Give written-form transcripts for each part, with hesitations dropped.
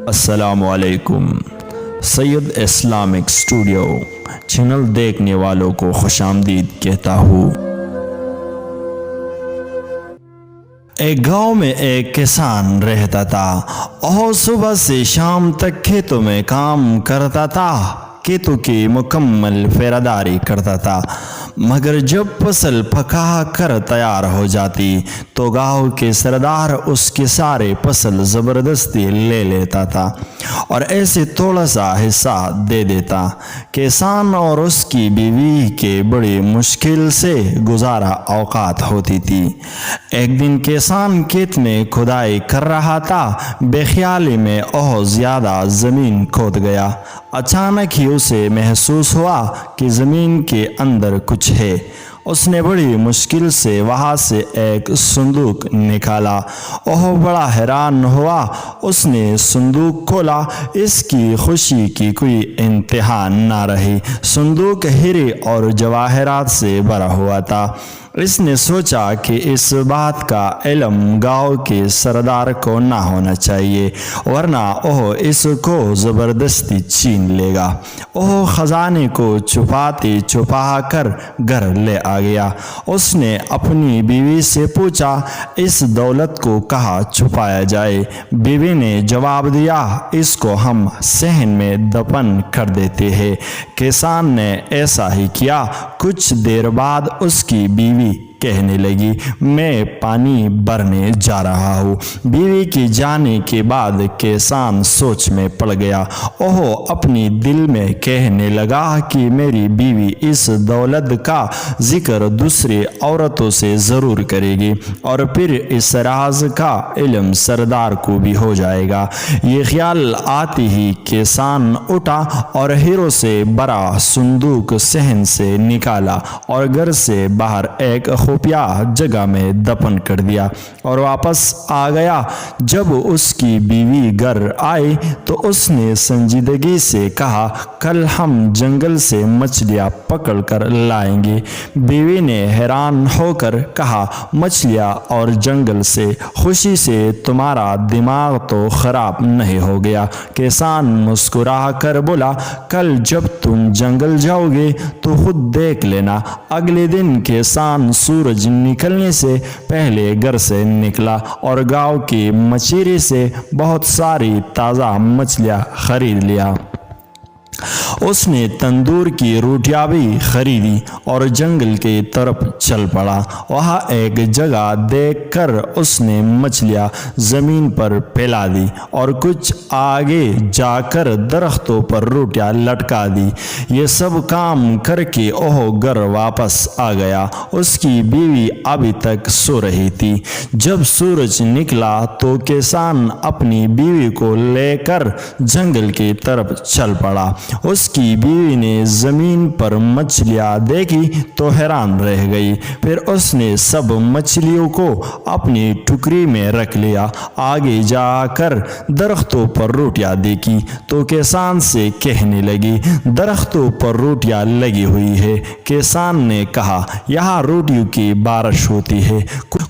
السلام علیکم۔ سید Islamic studio channel دیکھنے والوں کو خوش آمدید کہتا ہوں۔ ایک گاؤں میں ایک کسان رہتا تھا اور صبح سے شام تک کھیتوں میں کام کرتا تھا، کھیتوں کی مکمل پہرےداری کرتا تھا، مگر جب فصل پکا کر تیار ہو جاتی تو گاؤں کے سردار اس کے سارے فصل زبردستی لے لیتا تھا اور ایسے تھوڑا سا حصہ دے دیتا۔ کسان اور اس کی بیوی کے بڑی مشکل سے گزارا اوقات ہوتی تھی۔ ایک دن کسان کھیت میں کھدائی کر رہا تھا، بے خیالی میں بہت زیادہ زمین کھود گیا۔ اچانک ہی اسے محسوس ہوا کہ زمین کے اندر کچھ ہے۔ اس نے بڑی مشکل سے وہاں سے ایک صندوق نکالا۔ وہ بڑا حیران ہوا۔ اس نے صندوق کھولا، اس کی خوشی کی کوئی انتہا نہ رہی۔ صندوق ہیرے اور جواہرات سے بھرا ہوا تھا۔ اس نے سوچا کہ اس بات کا علم گاؤں کے سردار کو نہ ہونا چاہیے، ورنہ وہ اس کو زبردستی چھین لے گا۔ وہ خزانے کو چھپاتے چھپا کر گھر لے آ گیا۔ اس نے اپنی بیوی سے پوچھا، اس دولت کو کہاں چھپایا جائے؟ بیوی نے جواب دیا، اس کو ہم صحن میں دفن کر دیتے ہیں۔ کسان نے ایسا ہی کیا۔ کچھ دیر بعد اس کی بیوی کہنے لگی، میں پانی بھرنے جا رہا ہوں۔ بیوی کے جانے کے بعد کسان سوچ میں پڑ گیا۔ وہ اپنی دل میں کہنے لگا کہ میری بیوی اس دولت کا ذکر دوسری عورتوں سے ضرور کرے گی اور پھر اس راز کا علم سردار کو بھی ہو جائے گا۔ یہ خیال آتے ہی کسان اٹھا اور ہیروں سے بھرا صندوق صحن سے نکالا اور گھر سے باہر ایک خفیہ جگہ میں دفن کر دیا اور واپس آ گیا۔ جب اس کی بیوی گھر آئی تو اس نے سنجیدگی سے کہا، کل ہم جنگل سے مچھلیاں پکڑ کر لائیں گے۔ بیوی نے حیران ہو کر کہا، مچھلیاں اور جنگل سے؟ خوشی سے تمہارا دماغ تو خراب نہیں ہو گیا؟ کسان مسکرا کر بولا، کل جب تم جنگل جاؤ گے تو خود دیکھ لینا۔ اگلے دن کسان سورج نکلنے سے پہلے گھر سے نکلا اور گاؤں کی مچھلی سے بہت ساری تازہ مچھلیاں خرید لیا۔ اس نے تندور کی روٹیاں بھی خریدی اور جنگل کی طرف چل پڑا۔ وہاں ایک جگہ دیکھ کر اس نے مچھلیاں زمین پر پھیلا دی اور کچھ آگے جا کر درختوں پر روٹیاں لٹکا دی۔ یہ سب کام کر کے وہ گھر واپس آ گیا۔ اس کی بیوی ابھی تک سو رہی تھی۔ جب سورج نکلا تو کسان اپنی بیوی کو لے کر جنگل کی طرف چل پڑا۔ اس کی بیوی نے زمین پر مچھلیاں دیکھی تو حیران رہ گئی۔ پھر اس نے سب مچھلیوں کو اپنی ٹوکری میں رکھ لیا۔ آگے جا کر درختوں پر روٹیاں دیکھی تو کسان سے کہنے لگی، درختوں پر روٹیاں لگی ہوئی ہے۔ کسان نے کہا، یہاں روٹیوں کی بارش ہوتی ہے،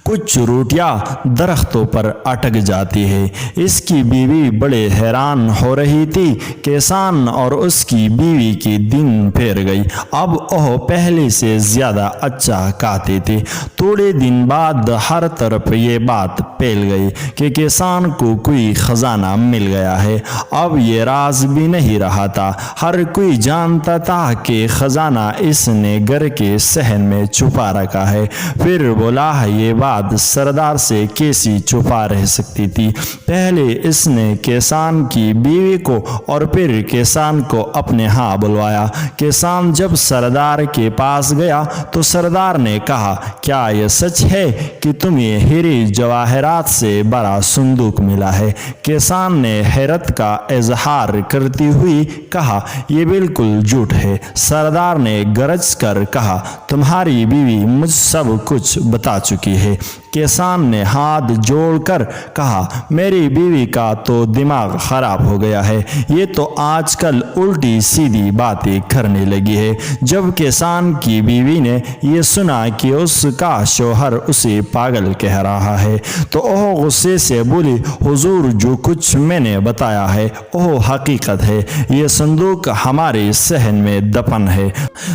کچھ روٹیاں درختوں پر اٹک جاتی ہے۔ اس کی بیوی بڑے حیران ہو رہی تھی۔ کسان اور اس کی بیوی کی دن پھیر گئی۔ اب وہ پہلے سے زیادہ اچھا کھاتے تھے۔ تھوڑے دن بعد ہر طرف یہ بات پھیل گئی کہ کسان کو کوئی خزانہ مل گیا ہے۔ اب یہ راز بھی نہیں رہا تھا، ہر کوئی جانتا تھا کہ خزانہ اس نے گھر کے صحن میں چھپا رکھا ہے۔ پھر بولا، یہ بات سردار سے کیسی چھپا رہ سکتی تھی؟ پہلے اس نے کسان کی بیوی کو اور پھر کسان کو اپنے ہاں بلوایا۔ کسان جب سردار کے پاس گیا تو سردار نے کہا، کیا یہ سچ ہے کہ تمہیں ہیرے جواہرات سے بھرا صندوق ملا ہے؟ کسان نے حیرت کا اظہار کرتی ہوئی کہا، یہ بالکل جھوٹ ہے۔ سردار نے گرج کر کہا، تمہاری بیوی مجھ سب کچھ بتا چکی ہے۔ کسان نے ہاتھ جوڑ کر کہا میری بیوی کا تو دماغ خراب ہو گیا ہے، یہ تو آج کل الٹی سیدھی باتیں کرنے لگی ہے۔ جب کسان کی بیوی نے یہ سنا کہ اس کا شوہر اسے پاگل کہہ رہا ہے تو وہ غصے سے بولی حضور جو کچھ میں نے بتایا ہے وہ حقیقت ہے، یہ صندوق ہمارے صحن میں دفن ہے۔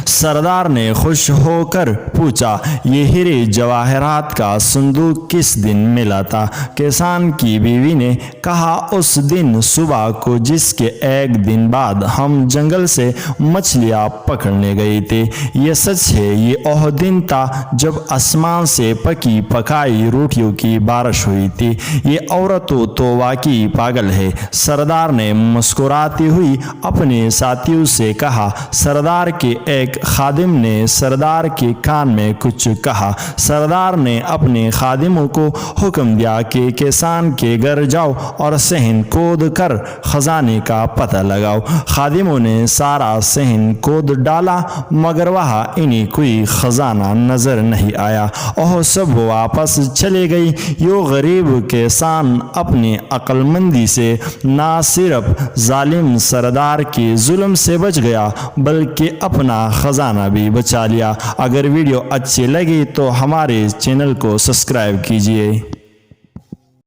سردار نے خوش ہو کر پوچھا یہ ہیرے جواہرات کا صندوق کس دن ملا تھا؟ کسان کی بیوی نے کہا اس دن صبح کو جس کے ایک دن بعد ہم جنگل سے مچھلیاں پکڑنے گئے تھے۔ یہ سچ ہے، یہ وہ دن تھا جب آسمان سے پکی پکائی روٹیوں کی بارش ہوئی تھی۔ یہ عورت تو واقعی پاگل ہے۔ سردار نے مسکراتی ہوئی اپنے ساتھیوں سے کہا سردار کے ایک خادم نے سردار کے کان میں کچھ کہا۔ سردار نے اپنے خادموں کو حکم دیا کہ کسان کے گھر جاؤ اور صحن کھود کر خزانے کا پتہ لگاؤ۔ خادموں نے سارا صحن کھود ڈالا مگر وہاں انہیں کوئی خزانہ نظر نہیں آیا۔ وہ سب واپس چلے گئی۔ یوں غریب کسان اپنی عقل مندی سے نہ صرف ظالم سردار کے ظلم سے بچ گیا بلکہ اپنا خزانہ بھی بچا لیا۔ اگر ویڈیو اچھی لگی تو ہمارے چینل کو سبسکرائب کیجیے۔